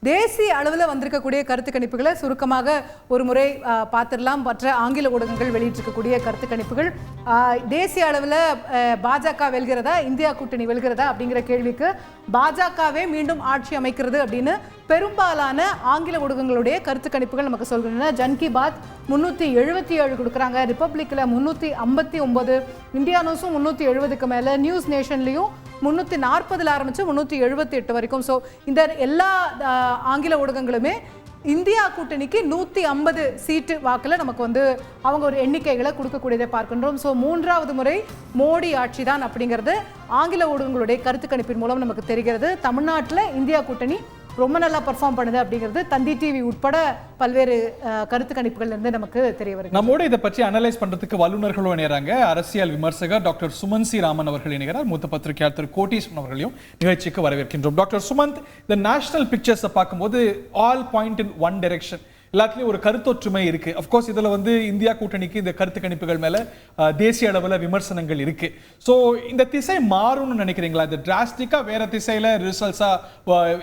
தேசிய அளவில் வந்திருக்கக்கூடிய கருத்து கணிப்புகளை சுருக்கமாக ஒரு முறை பார்த்துடலாம். மற்ற ஆங்கில ஊடகங்கள் வெளியிட்டிருக்கக்கூடிய கருத்து கணிப்புகள் தேசிய அளவில் பாஜக வெல்கிறதா, இந்தியா கூட்டணி வெல்கிறதா அப்படிங்கிற கேள்விக்கு பாஜகவே மீண்டும் ஆட்சி அமைக்கிறது அப்படின்னு பெரும்பாலான ஆங்கில ஊடகங்களுடைய கருத்து கணிப்புகள் நமக்கு சொல்கின்றன. ஜன் கி பாத் 377 கொடுக்குறாங்க, ரிப்பப்ளிக்கில் 359, இந்தியா நியூஸும் 370க்கு மேலே, நியூஸ் நேஷன்லையும் 340 ஆரம்பிச்சு 378 வரைக்கும். ஸோ இந்த எல்லா ஆங்கில ஊடகங்களுமே இந்தியா கூட்டணிக்கு 150 சீட்டு வாக்கில் நமக்கு வந்து அவங்க ஒரு எண்ணிக்கைகளை கொடுக்கக்கூடியதை பார்க்கின்றோம். ஸோ 3வது முறை மோடி ஆட்சி தான் அப்படிங்கிறது ஆங்கில ஊடகங்களுடைய கருத்து கணிப்பின் மூலம் நமக்கு தெரிகிறது. தமிழ்நாட்டில் இந்தியா கூட்டணி ரொம்ப நல்லா பர்ஃபார்ம் பண்ணுது அப்படிங்கிறது தந்தி டிவி உட்பட பல்வேறு கருத்து கணிப்புகள் இருந்து நமக்கு தெரிய வருது. நம்மோட இதை பற்றி அனலைஸ் பண்றதுக்கு வல்லுநர்களும் இணையறாங்க. அரசியல் விமர்சகர் டாக்டர் சுமந்த் சி ராமன் அவர்கள் இணைகிறார். மூத்த பத்திரிகையாளர் திரு கோட்டீஸ்வரன் அவர்களையும் நிகழ்ச்சிக்கு வரவேற்கின்றோம். டாக்டர் சுமந்த், இந்த நேஷனல் பிக்சர்ஸை பார்க்கும்போது all point in one direction, எல்லாத்துலேயும் ஒரு கருத்தொற்றுமை இருக்கு. அஃப்கோர்ஸ் இதில் வந்து இந்தியா கூட்டணிக்கு இந்த கருத்து கணிப்புகள் மேல தேசிய அளவில் விமர்சனங்கள் இருக்கு. ஸோ இந்த திசை மாறும்னு நினைக்கிறீங்களா? இது டிராஸ்டிக்கா வேற திசையில ரிசல்ட்ஸா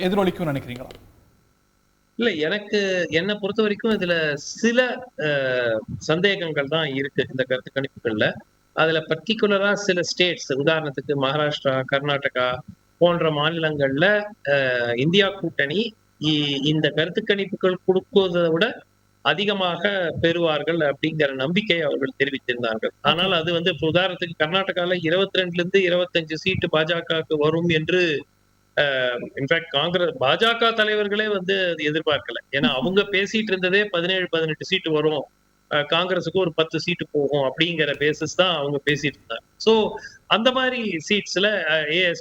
எதிரொலிக்கும் நினைக்கிறீங்களா? இல்ல, எனக்கு என்னை பொறுத்த வரைக்கும் இதுல சில சந்தேகங்கள் தான் இருக்கு இந்த கருத்து கணிப்புகள்ல. அதுல பர்டிகுலரா சில ஸ்டேட்ஸ், உதாரணத்துக்கு மகாராஷ்டிரா, கர்நாடகா போன்ற மாநிலங்கள்ல இந்தியா கூட்டணி இந்த கருத்து கணிப்புகள் கொடுப்பதை விட அதிகமாக பெறுவார்கள் அப்படிங்கிற நம்பிக்கை அவர்கள் தெரிவித்திருந்தார்கள். ஆனால் அது வந்து உதாரணத்துக்கு கர்நாடகால 22 இருந்து 25 சீட்டு பாஜகவுக்கு வரும் என்று இன்ஃபேக்ட் பாஜக தலைவர்களே வந்து அது எதிர்பார்க்கல. ஏன்னா அவங்க பேசிட்டு இருந்ததே 17-18 சீட்டு வரும், காங்கிரஸுக்கு ஒரு 10 சீட்டு போகும் அப்படிங்கிற பேசிஸ் தான் அவங்க பேசிட்டு இருந்தாங்க. ஸோ அந்த மாதிரி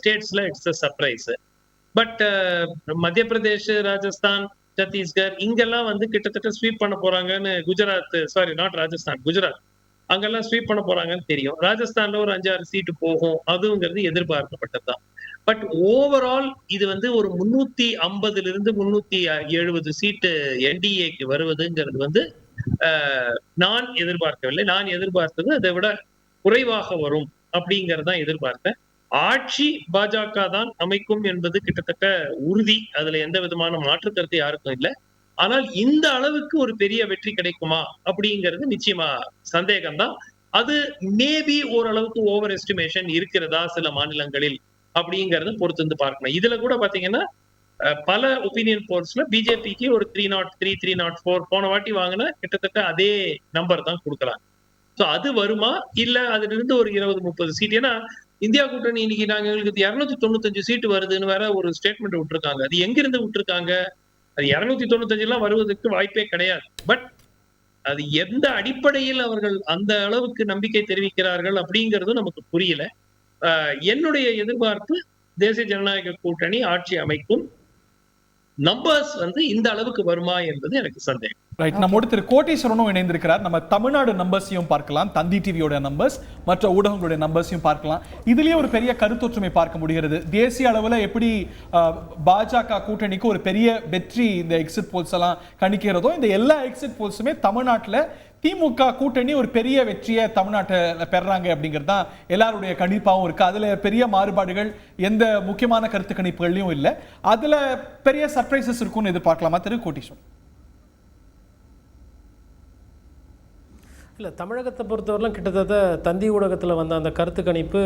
ஸ்டேட்ஸ்ல இட்ஸ் அ சர்ப்ரைஸ். பட் மத்திய பிரதேஷ், ராஜஸ்தான், சத்தீஸ்கர் இங்கெல்லாம் வந்து கிட்டத்தட்ட ஸ்வீப் பண்ண போறாங்கன்னு குஜராத் அங்கெல்லாம் ஸ்வீப் பண்ண போறாங்கன்னு தெரியும். ராஜஸ்தான்ல ஒரு 5-6 சீட்டு போகும், அதுங்கிறது எதிர்பார்க்கப்பட்டதுதான். பட் ஓவரால் இது வந்து ஒரு 350 இருந்து 370 சீட்டு என்டிஏக்கு வருவதுங்கிறது வந்து நான் எதிர்பார்க்கவில்லை. நான் எதிர்பார்த்தது அதை விட குறைவாக வரும் அப்படிங்கறதான் எதிர்பார்த்தேன். ஆட்சி பாஜக தான் அமைக்கும் என்பது கிட்டத்தட்ட உறுதி, அதுல எந்த விதமான மாற்று கருத்து யாருக்கும் இல்லை. ஆனால் இந்த அளவுக்கு ஒரு பெரிய வெற்றி கிடைக்குமா அப்படிங்கிறது நிச்சயமா சந்தேகம்தான். அது மேபி ஓரளவுக்கு ஓவர் எஸ்டிமேஷன் இருக்கிறதா சில மாநிலங்களில் அப்படிங்கறத பொறுத்து வந்து பார்க்கணும். இதுல கூட பாத்தீங்கன்னா பல ஒப்பீனியன் போல்ஸ்ல பிஜேபிக்கு ஒரு 303, 304 போன வாட்டி வாங்கின கிட்டத்தட்ட அதே நம்பர் தான் கொடுக்கலாம். சோ அது வருமா, இல்ல அதுல இருந்து ஒரு 20-30 சீட். ஏன்னா இந்தியா கூட்டணி இன்னைக்கு நாங்க எங்களுக்கு 295 சீட்டு வருதுன்னு வேற ஒரு ஸ்டேட்மெண்ட் விட்டுருக்காங்க. அது எங்கிருந்து விட்டுருக்காங்க? அது 295 எல்லாம் வருவதற்கு வாய்ப்பே கிடையாது. பட் அது எந்த அடிப்படையில் அவர்கள் அந்த அளவுக்கு நம்பிக்கை தெரிவிக்கிறார்கள் அப்படிங்கிறது நமக்கு புரியல. என்னுடைய எதிர்பார்ப்பு தேசிய ஜனநாயக கூட்டணி ஆட்சி அமைக்கும். நம்பர்ஸ் வந்து இந்த அளவுக்கு வருமா என்பது எனக்கு சந்தேகம். ரைட், நம்மோடு திரு கோட்டீஸ்வரனும் இணைந்திருக்கிறார். நம்ம தமிழ்நாடு நம்பர்ஸையும் பார்க்கலாம், தந்தி டிவியோட நம்பர்ஸ், மற்ற ஊடகங்களுடைய நம்பர்ஸையும் பார்க்கலாம். இதுலயே ஒரு பெரிய கருத்தொற்றுமை பார்க்க முடிகிறது. தேசிய அளவில் எப்படி பாஜக கூட்டணிக்கு ஒரு பெரிய வெற்றி இந்த எக்ஸிட் போல்ஸ் எல்லாம் கணிக்கிறதோ, இந்த எல்லா எக்ஸிட் போல்ஸுமே தமிழ்நாட்டில் திமுக கூட்டணி ஒரு பெரிய வெற்றியை தமிழ்நாட்டில் பெறாங்க அப்படிங்கிறது தான் எல்லாருடைய கணிப்பாகவும் இருக்கு. அதுல பெரிய மாறுபாடுகள் எந்த முக்கியமான கருத்து கணிப்புகள்லையும் இல்லை. அதுல பெரிய சர்ப்ரைசஸ் இருக்கும்னு எதிர்பார்க்கலாமா திரு கோட்டீஸ்வரன்? இல்லை, தமிழகத்தை பொறுத்தவரைலாம் கிட்டத்தட்ட தந்தி ஊடகத்தில் வந்த அந்த கருத்து கணிப்பு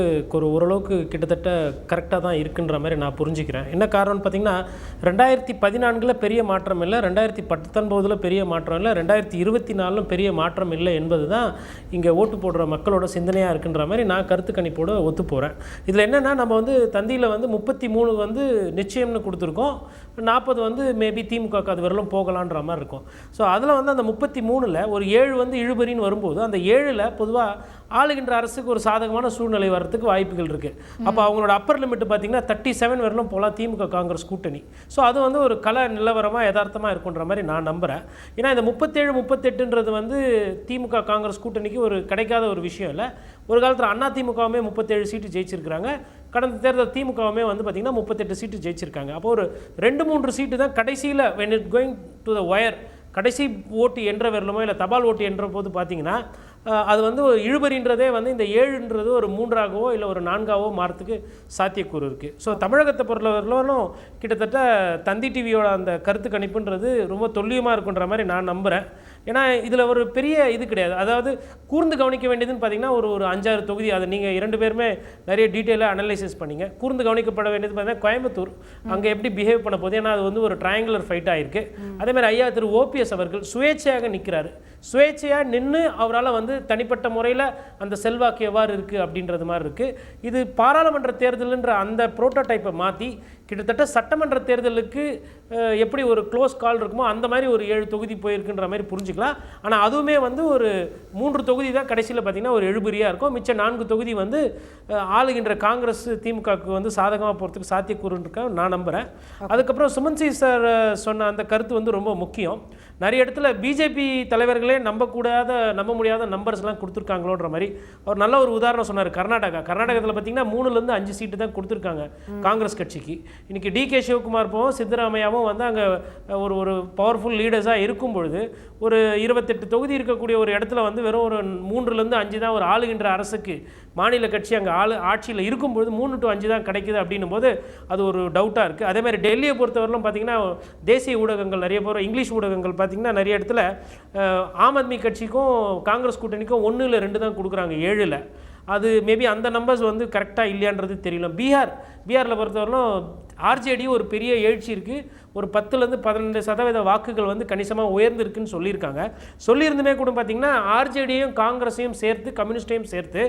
ஓரளவுக்கு கிட்டத்தட்ட கரெக்டாக தான் இருக்குன்ற மாதிரி நான் புரிஞ்சுக்கிறேன். என்ன காரணம்னு பார்த்தீங்கன்னா 2014 பெரிய மாற்றம் இல்லை, 2019 பெரிய மாற்றம் இல்லை, 2024 பெரிய மாற்றம் இல்லை என்பது தான் இங்கே ஓட்டு போடுற மக்களோட சிந்தனையாக இருக்குன்ற மாதிரி நான் கருத்து கணிப்போடு ஒத்து போகிறேன். இதில் என்னென்னா, நம்ம வந்து தந்தியில் வந்து 33 வந்து நிச்சயம்னு கொடுத்துருக்கோம், 40 வந்து மேபி திமுக அது வரலும் போகலான்ற மாதிரி இருக்கும். ஸோ அதில் வந்து அந்த 33ல் ஒரு 7 வந்து இழுபறின்னு வரும்போது அந்த 7ல் பொதுவாக ஆளுகின்ற அரசுக்கு ஒரு சாதகமான சூழ்நிலை வர்றதுக்கு வாய்ப்புகள் இருக்குது. அப்போ அவங்களோட அப்பர் லிமிட் பார்த்தீங்கன்னா 37 வரலும் போகலாம் திமுக காங்கிரஸ் கூட்டணி. ஸோ அது வந்து ஒரு கல நிலவரமாக யதார்த்தமாக இருக்குன்ற மாதிரி நான் நம்புகிறேன். ஏன்னா இந்த 37-38ன்றது வந்து திமுக காங்கிரஸ் கூட்டணிக்கு ஒரு கிடைக்காத ஒரு விஷயம் இல்லை. ஒரு காலத்தில் அண்ணா திமுகவுமே 37 சீட்டு ஜெயிச்சிருக்கிறாங்க. கடந்த தேர்தல் திமுகவுமே வந்து பார்த்திங்கன்னா 38 சீட்டு ஜெயிச்சிருக்காங்க. அப்போ ஒரு 2-3 சீட்டு தான் கடைசியில் when it going to the wire கடைசி ஓட்டு என்ற வரலுமோ இல்லை தபால் ஓட்டு என்ற போது பார்த்தீங்கன்னா அது வந்து ஒரு இழுபறின்றதே வந்து இந்த 7ன்றது ஒரு 3ஆகவோ இல்லை ஒரு 4ஆகவோ மாறத்துக்கு சாத்தியக்கூறு இருக்குது. ஸோ தமிழகத்தை பொறுத்தவரையிலும் கிட்டத்தட்ட தந்தி டிவியோட அந்த கருத்து கணிப்புன்றது ரொம்ப துல்லியமாக இருக்குன்ற மாதிரி நான் நம்புகிறேன். ஏன்னா இதில் ஒரு பெரிய இது கிடையாது. அதாவது கூர்ந்து கவனிக்க வேண்டியதுன்னு பார்த்தீங்கன்னா ஒரு 5-6 தொகுதி, அதை நீங்கள் 2 பேருமே நிறைய டீட்டெயிலாக அனலைசிஸ் பண்ணிங்க. கூர்ந்து கவனிக்கப்பட வேண்டியது பார்த்தீங்கன்னா கோயம்புத்தூர், அங்கே எப்படி பிஹேவ் பண்ண போகுது. ஏன்னா அது வந்து ஒரு ட்ரையாங்குலர் ஃபைட் ஆகிருக்கு. அதேமாதிரி ஐயா திரு ஓபிஎஸ் அவர்கள் சுயேட்சையாக நிற்கிறாரு. சுயேட்சையாக நின்று அவரால் வந்து தனிப்பட்ட முறையில் அந்த செல்வாக்கு எவ்வாறு இருக்குது அப்படின்றது மாதிரி இருக்குது. இது பாராளுமன்ற தேர்தலுன்ற அந்த புரோட்டோடைப்பை மாற்றி கிட்டத்தட்ட சட்டமன்ற தேர்தலுக்கு எப்படி ஒரு க்ளோஸ் கால் இருக்குமோ அந்த மாதிரி ஒரு 7 தொகுதி போயிருக்குன்ற மாதிரி புரிஞ்சுக்கலாம். ஆனால் அதுவுமே வந்து ஒரு 3 தொகுதி தான் கடைசியில் பார்த்திங்கன்னா ஒரு எழுபறியாக இருக்கும். மிச்சம் 4 தொகுதி வந்து ஆளுகின்ற காங்கிரஸ் திமுகவுக்கு வந்து சாதகமாக போகிறதுக்கு சாத்தியக்கூறுன்னு நான் நம்புகிறேன். அதுக்கப்புறம் சுமன் சி சார் சொன்ன அந்த கருத்து வந்து ரொம்ப முக்கியம். நிறைய இடத்துல பிஜேபி தலைவர்களே நம்ப முடியாத நம்பர்ஸ்லாம் கொடுத்துருக்காங்களோன்ற மாதிரி அவர் நல்ல ஒரு உதாரணம் சொன்னார். கர்நாடகத்தில் பார்த்தீங்கன்னா 3லேருந்து 5 சீட்டு தான் கொடுத்துருக்காங்க காங்கிரஸ் கட்சிக்கு. இன்றைக்கி டிகே சிவகுமார் போவோம் சித்தராமையாவும் வந்து அங்கே ஒரு பவர்ஃபுல் லீடர்ஸாக இருக்கும் பொழுது ஒரு 28 தொகுதி இருக்கக்கூடிய ஒரு இடத்துல வந்து வெறும் ஒரு 3லேருந்து 5 தான் ஒரு ஆளுகின்ற அரசுக்கு மாநில கட்சி அங்கே ஆட்சியில் இருக்கும்பொழுது 3 to 5 தான் கிடைக்குது அப்படின்னும் போது அது ஒரு டவுட்டாக இருக்குது. அதேமாதிரி டெல்லியை பொறுத்தவரையிலும் பார்த்திங்கன்னா தேசிய ஊடகங்கள் நிறைய பேர் இங்கிலீஷ் ஊடகங்கள் பார்த்திங்கன்னா நிறைய இடத்துல ஆம் ஆத்மி கட்சிக்கும் காங்கிரஸ் கூட்டணிக்கும் 1 இல்லை 2 தான் கொடுக்குறாங்க 7ல். அது மேபி அந்த நம்பர்ஸ் வந்து கரெக்டாக இல்லையான்றது தெரியல. பீகாரில் பொறுத்தவரையிலும் ஆர்ஜேடி ஒரு பெரிய எழுச்சி இருக்குது. ஒரு 10லேருந்து 12% வாக்குகள் வந்து கணிசமாக உயர்ந்திருக்குன்னு சொல்லியிருந்துமே கூட பார்த்திங்கன்னா ஆர்ஜேடியையும் காங்கிரஸையும் சேர்த்து கம்யூனிஸ்டையும் சேர்த்து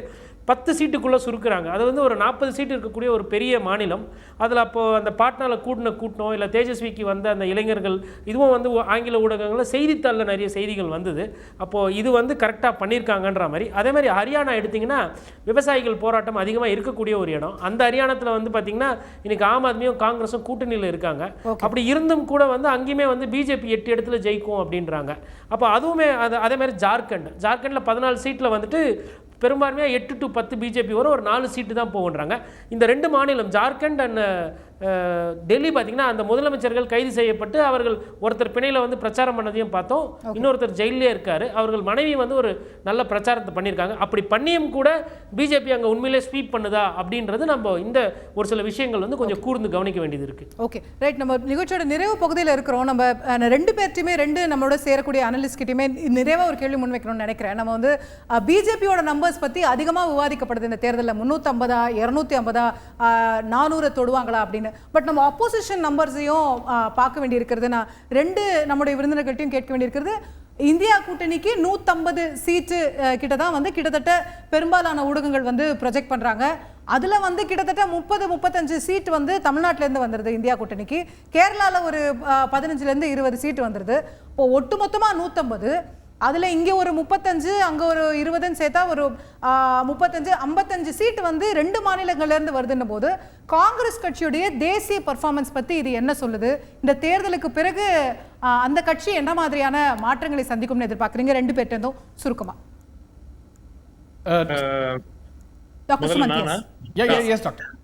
10 சீட்டுக்குள்ளே சுருக்குறாங்க. அது வந்து ஒரு 40 சீட்டு இருக்கக்கூடிய ஒரு பெரிய மாநிலம். அதில் அப்போது அந்த பாட்னாவில் கூட்டம் இல்லை தேஜஸ்விக்கு வந்த அந்த இளைஞர்கள் இதுவும் வந்து ஆங்கில ஊடகங்களில் செய்தித்தாளில் நிறைய செய்திகள் வந்தது. அப்போது இது வந்து கரெக்டாக பண்ணியிருக்காங்கன்ற மாதிரி. அதே மாதிரி ஹரியானா எடுத்திங்கன்னா விவசாயிகள் போராட்டம் அதிகமாக இருக்கக்கூடிய ஒரு இடம். அந்த ஹரியானத்தில் வந்து பார்த்திங்கன்னா இன்றைக்கி ஆம் ஆத்மியும் காங்கிரஸும் கூட்டணியில் இருக்காங்க. அப்படி இருந்தும் கூட வந்து அங்கேயுமே வந்து பிஜேபி 8 இடத்துல ஜெயிக்கும் அப்படின்றாங்க. அப்போ அதுவுமே அதே மாதிரி ஜார்க்கண்டில் 14 சீட்டில் வந்துட்டு பெரும்பான்மையாக 8 to 10 பிஜேபி வரும். ஒரு 4 சீட்டு தான் போகுன்றாங்க. இந்த 2 மாநிலம் ஜார்க்கண்ட் அண்ட் டெல்லி பார்த்திங்கன்னா அந்த முதலமைச்சர்கள் கைது செய்யப்பட்டு அவர்கள் ஒருத்தர் பிணையில் வந்து பிரச்சாரம் பண்ணதையும் பார்த்தோம். இன்னொருத்தர் ஜெயிலே இருக்கார். அவர்கள் மனைவி வந்து ஒரு நல்ல பிரச்சாரத்தை பண்ணியிருக்காங்க. அப்படி பண்ணியும் கூட பிஜேபி அங்கே உண்மையிலே ஸ்வீப் பண்ணுதா அப்படின்றது நம்ம இந்த ஒரு சில விஷயங்கள் வந்து கொஞ்சம் கூர்ந்து கவனிக்க வேண்டியது இருக்குது. Okay right. நம்ம நிகழ்ச்சியோட நிறைவு பகுதியில் இருக்கிறோம். நம்ம 2 பேர்ட்டையுமே 2 நம்மளோட சேரக்கூடிய அனலிஸ்ட்கிட்டையுமே நிறைவாக ஒரு கேள்வி முன்வைக்கணும்னு நினைக்கிறேன். நம்ம வந்து பிஜேபியோட நம்பர்ஸ் பற்றி அதிகமாக விவாதிக்கப்படுது இந்த தேர்தலில். 350 250 400 தொடுவாங்களா அப்படின்னு. பட் நம்ம அப்போசிஷன் நம்பர்ஸையும் பார்க்க வேண்டியிருக்கிறது. நான் 2 நம்முடைய விருந்தினர்கள்ட்டையும் கேட்க வேண்டியிருக்கிறது. இந்தியா கூட்டணிக்கு 150 சீட்டு கிட்ட தான் வந்து கிட்டத்தட்ட பெரும்பாலான ஊடகங்கள் வந்து ப்ரொஜெக்ட் பண்ணுறாங்க. அதில் வந்து கிட்டத்தட்ட 30-35 சீட் வந்து தமிழ்நாட்டிலேருந்து வந்துடுது இந்தியா கூட்டணிக்கு. கேரளாவில் ஒரு 15-20 சீட்டு வந்துடுது. இப்போ ஒட்டுமொத்தமாக 150, அதில் இங்கே ஒரு 35 அங்கே ஒரு 20ன்னு சேர்த்தா ஒரு 35-55 சீட்டு வந்து 2 மாநிலங்கள்லேருந்து வருதுன்னும் போது காங்கிரஸ் கட்சியுடைய தேசிய பர்ஃபார்மன்ஸ் பற்றி இது என்ன சொல்லுது? இந்த தேர்தலுக்கு பிறகு அந்த கட்சி என்ன மாதிரியான மாற்றங்களை சந்திக்கும்னு எதிர்பார்க்குறீங்க? 2 பேர்ட்டேருந்தும் சுருக்கமா.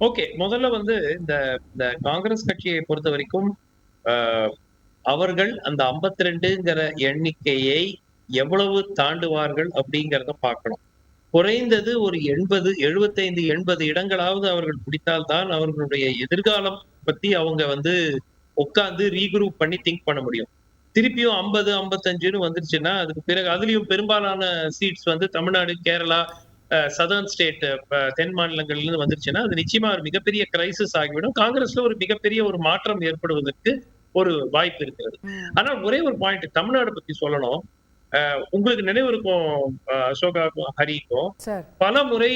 ஓகே, முதல்ல வந்து இந்த காங்கிரஸ் கட்சியை பொறுத்த வரைக்கும் அவர்கள் அந்த 52ங்கிற எண்ணிக்கையை எவ்வளவு தாண்டுவார்கள் அப்படிங்கிறத பார்க்கணும். குறைந்தது ஒரு 75-80 இடங்களாவது அவர்கள் பிடித்தால்தான் அவர்களுடைய எதிர்காலம் பத்தி அவங்க வந்து உட்கார்ந்து ரீகுரூப் பண்ணி திங்க் பண்ண முடியும். திருப்பியும் 50-55ன்னு வந்துருச்சுன்னா அதுக்கு பிறகு அதுலயும் பெரும்பாலான சீட்ஸ் வந்து தமிழ்நாடு, கேரளா, சதர்ன் ஸ்டேட், தென் மாநிலங்கள்ல வந்துருச்சுன்னா அது நிச்சயமா ஒரு மிகப்பெரிய கிரைசிஸ் ஆகிவிடும். காங்கிரஸ்ல ஒரு மிகப்பெரிய ஒரு மாற்றம் ஏற்படுவதற்கு ஒரு வாய்ப்பு இருக்கிறது. ஆனால் ஒரே ஒரு பாயிண்ட் தமிழ்நாடு பத்தி சொல்லணும். உங்களுக்கு நினைவு இருக்கும் அசோகாக்கும் ஹரிக்கும் பல முறை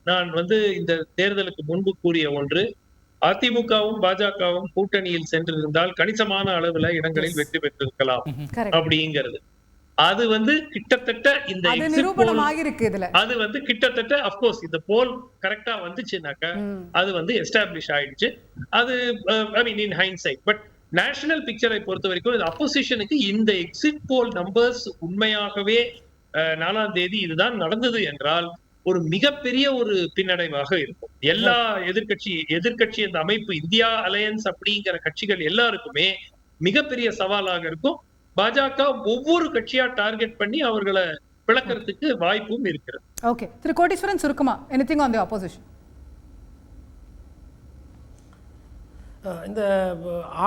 நான் வந்து இந்த தேர்தலுக்கு முன்பு கூறிய ஒன்று, அதிமுகவும் பாஜகவும் கூட்டணியில் சென்றிருந்தால் கணிசமான அளவுல இடங்களில் வெற்றி பெற்றிருக்கலாம் அப்படிங்கிறது. அது வந்து கிட்டத்தட்ட இந்த அது வந்து கிட்டத்தட்ட அப்கோர்ஸ் இந்த போல் கரெக்டா வந்துச்சுனாக்கா அது வந்து எஸ்டாப்ளிஷ் ஆயிடுச்சு. அது ஐ மீன் இன் ஹைண்ட்சைட். பட் நேஷனல் பிக்சரை பொறுத்த வரைக்கும் அப்போசிஷனுக்கு இந்த எக்ஸிட் போல் நம்பர்ஸ் உண்மையாகவே 4ஆம் தேதி இதுதான் நடந்தது என்றால் ஒரு மிகப்பெரிய ஒரு பின்னடைவாக இருக்கும். எல்லா எதிர்கட்சி அந்த அமைப்பு இந்தியா அலையன்ஸ் அப்படிங்கிற கட்சிகள் எல்லாருக்குமே மிகப்பெரிய சவாலாக இருக்கும். பாஜக ஒவ்வொரு கட்சியா டார்கெட் பண்ணி அவர்களை விளக்கறதுக்கு வாய்ப்பும் இருக்கிறது. ஓகே, திரு கோட்டீஸ்வரன் சுருக்கமா எனிதிங் ஆன் தி ஆப்போசிஷன்? இந்த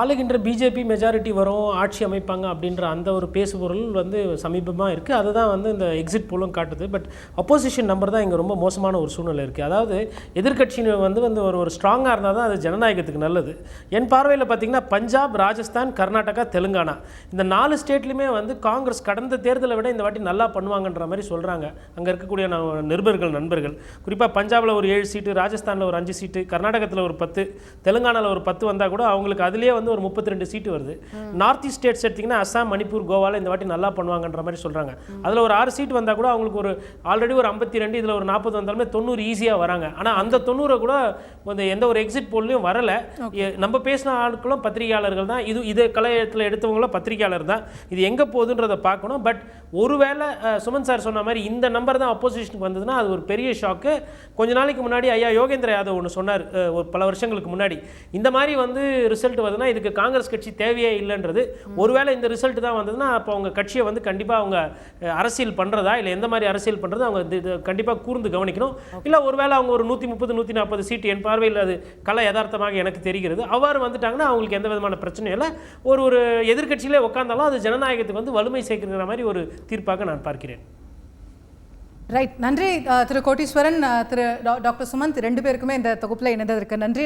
ஆளுகின்ற பிஜேபி மெஜாரிட்டி வரும், ஆட்சி அமைப்பாங்க அப்படின்ற அந்த ஒரு பேசுபொருள் வந்து சமீபமாக இருக்குது. அதுதான் வந்து இந்த எக்ஸிட் போலும் காட்டுது. பட் அப்போசிஷன் நம்பர் தான் இங்கே ரொம்ப மோசமான ஒரு சூழ்நிலை இருக்குது. அதாவது எதிர்க்கட்சி வந்து ஒரு ஸ்ட்ராங்காக இருந்தால் தான் அது ஜனநாயகத்துக்கு நல்லது. என் பார்வையில் பார்த்திங்கன்னா பஞ்சாப், ராஜஸ்தான், கர்நாடகா, தெலுங்கானா இந்த 4 ஸ்டேட்லையுமே வந்து காங்கிரஸ் கடந்த தேர்தலை விட இந்த வாட்டி நல்லா பண்ணுவாங்கன்ற மாதிரி சொல்கிறாங்க அங்கே இருக்கக்கூடிய நண்பர்கள். குறிப்பாக பஞ்சாபில் ஒரு 7 சீட்டு, ராஜஸ்தானில் ஒரு 5 சீட்டு, கர்நாடகத்தில் ஒரு 10, தெலுங்கானாவில் ஒரு 10 வந்தால் கூட அவங்களுக்கு அதுலேயே வந்து ஒரு 32 சீட்டு வருது. நார்த் ஈஸ்ட் ஸ்டேட்ஸ் எடுத்திங்கன்னா அஸ்ஸாம், மணிப்பூர், கோவாவில் இந்த வாட்டி நல்லா பண்ணுவாங்கன்ற மாதிரி சொல்கிறாங்க. அதில் ஒரு 6 சீட் வந்தால் கூட அவங்களுக்கு ஒரு ஆல்ரெடி ஒரு 52, இதில் ஒரு 40 வந்தாலுமே 90 ஈஸியாக வராங்க. ஆனால் அந்த 90 கூட வந்து எந்த ஒரு எக்ஸிட் போல்லையும் வரலை. நம்ம பேசின ஆட்களும் பத்திரிகையாளர்கள் தான், இது கலையத்தில் எடுத்தவங்களும் பத்திரிகையாளர் தான். இது எங்கே போகுதுன்றதை பார்க்கணும். பட் ஒருவேளை சுமன் சார் சொன்ன மாதிரி இந்த நம்பர் தான் அப்போசிஷனுக்கு வந்ததுன்னா அது ஒரு பெரிய ஷாக்கு. கொஞ்ச நாளைக்கு முன்னாடி ஐயா யோகேந்திர யாதவ் ஒன்று சொன்னார், ஒரு பல வருஷங்களுக்கு முன்னாடி, இந்த மாதிரி வந்து ரிசல்ட் வருதுன்னா இதுக்கு காங்கிரஸ் கட்சி தேவையே இல்லைன்றது. ஒருவேளை இந்த ரிசல்ட் தான் வந்ததுன்னா அப்போ அவங்க கட்சியை வந்து கண்டிப்பாக அவங்க அரசியல் பண்ணுறதா இல்லை எந்த மாதிரி அரசியல் பண்ணுறது அவங்க கண்டிப்பாக கூர்ந்து கவனிக்கணும். இல்லை ஒருவேளை அவங்க ஒரு 130, 140 சீட்டு, என் பார்வையில் அது கலை யதார்த்தமாக எனக்கு தெரிகிறது, அவ்வாறு வந்துட்டாங்கன்னா அவங்களுக்கு எந்த விதமான பிரச்சனையும் இல்லை. ஒரு எதிர்கட்சியிலே உட்காந்தாலும் அது ஜனநாயகத்துக்கு வந்து வலிமை சேர்க்கிற மாதிரி ஒரு தீர்ப்பாக நான் பார்க்கிறேன். ரைட், நன்றி திரு கோட்டீஸ்வரன், திரு டாக்டர் சுமந்த், 2 பேருக்குமே இந்த தொகுப்பில் இணைந்ததற்கு நன்றி.